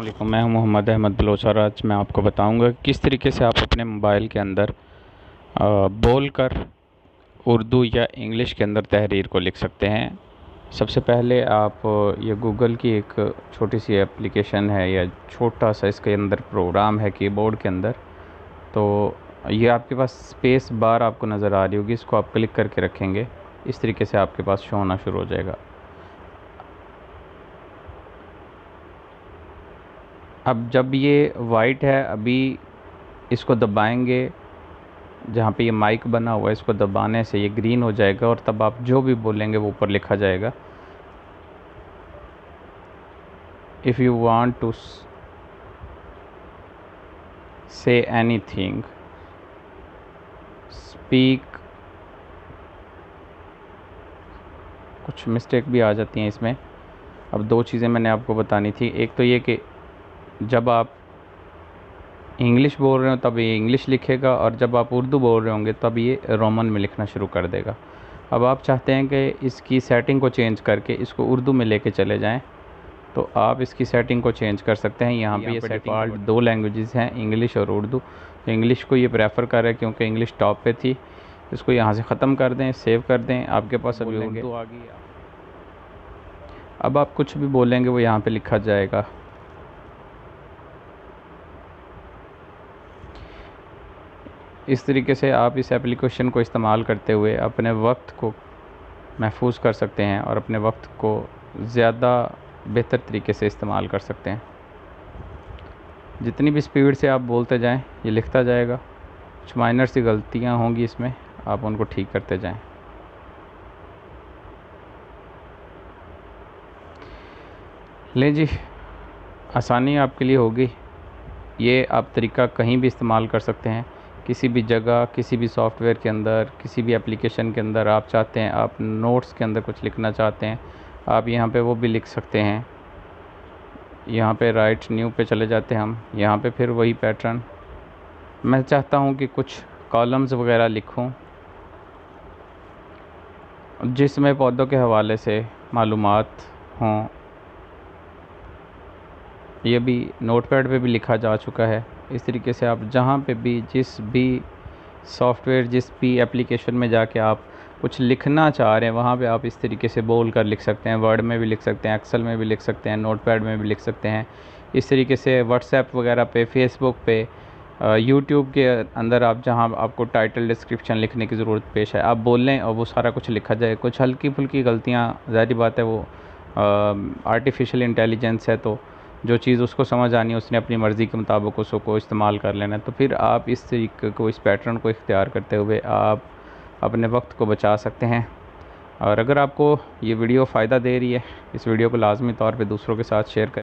अस्सलाम वालेकुम। मैं हूं मोहम्मद अहमद बलोच और आज मैं आपको बताऊंगा कि किस तरीके से आप अपने मोबाइल के अंदर बोल कर उर्दू या इंग्लिश के अंदर तहरीर को लिख सकते हैं। सबसे पहले आप ये गूगल की एक छोटी सी एप्लीकेशन है या छोटा सा इसके अंदर प्रोग्राम है कीबोर्ड के अंदर, तो ये आपके पास स्पेस बार आपको नज़र आ रही होगी, इसको आप क्लिक करके रखेंगे, इस तरीके से आपके पास शो होना शुरू हो जाएगा। अब जब ये वाइट है, अभी इसको दबाएंगे, जहाँ पे ये माइक बना हुआ है इसको दबाने से ये ग्रीन हो जाएगा और तब आप जो भी बोलेंगे वो ऊपर लिखा जाएगा। If you want to say anything speak, कुछ मिस्टेक भी आ जाती हैं इसमें। अब दो चीज़ें मैंने आपको बतानी थी, एक तो ये कि जब आप इंग्लिश बोल रहे हो तब ये इंग्लिश लिखेगा और जब आप उर्दू बोल रहे होंगे तब ये रोमन में लिखना शुरू कर देगा। अब आप चाहते हैं कि इसकी सेटिंग को चेंज करके इसको उर्दू में लेके चले जाएं, तो आप इसकी सेटिंग को चेंज कर सकते हैं। यहाँ पे ये डिफ़ॉल्ट दो लैंग्वेजेस हैं, इंग्लिश और उर्दू। तो इंग्लिश को ये प्रेफर कर रहा है क्योंकि इंग्लिश टॉप पे थी। इसको यहाँ से ख़त्म कर दें, सेव कर दें, आपके पास अभी उर्दू आ गई। अब आप कुछ भी बोलेंगे वो यहाँ पे लिखा जाएगा। इस तरीके से आप इस एप्लीकेशन को इस्तेमाल करते हुए अपने वक्त को महफूज कर सकते हैं और अपने वक्त को ज़्यादा बेहतर तरीके से इस्तेमाल कर सकते हैं। जितनी भी स्पीड से आप बोलते जाएं ये लिखता जाएगा। कुछ माइनर सी गलतियां होंगी इसमें, आप उनको ठीक करते जाएं। ले जी, आसानी आपके लिए होगी। ये आप तरीका कहीं भी इस्तेमाल कर सकते हैं, किसी भी जगह, किसी भी सॉफ्टवेयर के अंदर, किसी भी एप्लीकेशन के अंदर। आप चाहते हैं, आप नोट्स के अंदर कुछ लिखना चाहते हैं, आप यहाँ पे वो भी लिख सकते हैं। यहाँ पे राइट न्यू पे चले जाते हैं हम, यहाँ पे फिर वही पैटर्न। मैं चाहता हूँ कि कुछ कॉलम्स वगैरह लिखूँ जिसमें पौधों के हवाले से मालूमात हों। ये भी नोटपैड पे भी लिखा जा चुका है। इस तरीके से आप जहाँ पे भी, जिस भी सॉफ्टवेयर, जिस भी एप्लीकेशन में जाके आप कुछ लिखना चाह रहे हैं वहाँ पे आप इस तरीके से बोल कर लिख सकते हैं। वर्ड में भी लिख सकते हैं, एक्सेल में भी लिख सकते हैं, नोटपैड में भी लिख सकते हैं। इस तरीके से व्हाट्सएप वगैरह पे, फेसबुक पे, यूट्यूब के अंदर आप जहाँ आपको टाइटल डिस्क्रिप्शन लिखने की ज़रूरत पेश है, आप बोल लें और वो सारा कुछ लिखा जाए। कुछ हल्की फुल्की गलतियाँ, ज़ाहिर बात है, वो आर्टिफिशियल इंटेलिजेंस है, तो जो चीज़ उसको समझ आनी है उसने अपनी मर्ज़ी के मुताबिक उसको इस्तेमाल कर लेना है। तो फिर आप इस तरीके को, इस पैटर्न को इख्तियार करते हुए आप अपने वक्त को बचा सकते हैं। और अगर आपको ये वीडियो फ़ायदा दे रही है, इस वीडियो को लाजमी तौर पे दूसरों के साथ शेयर करें।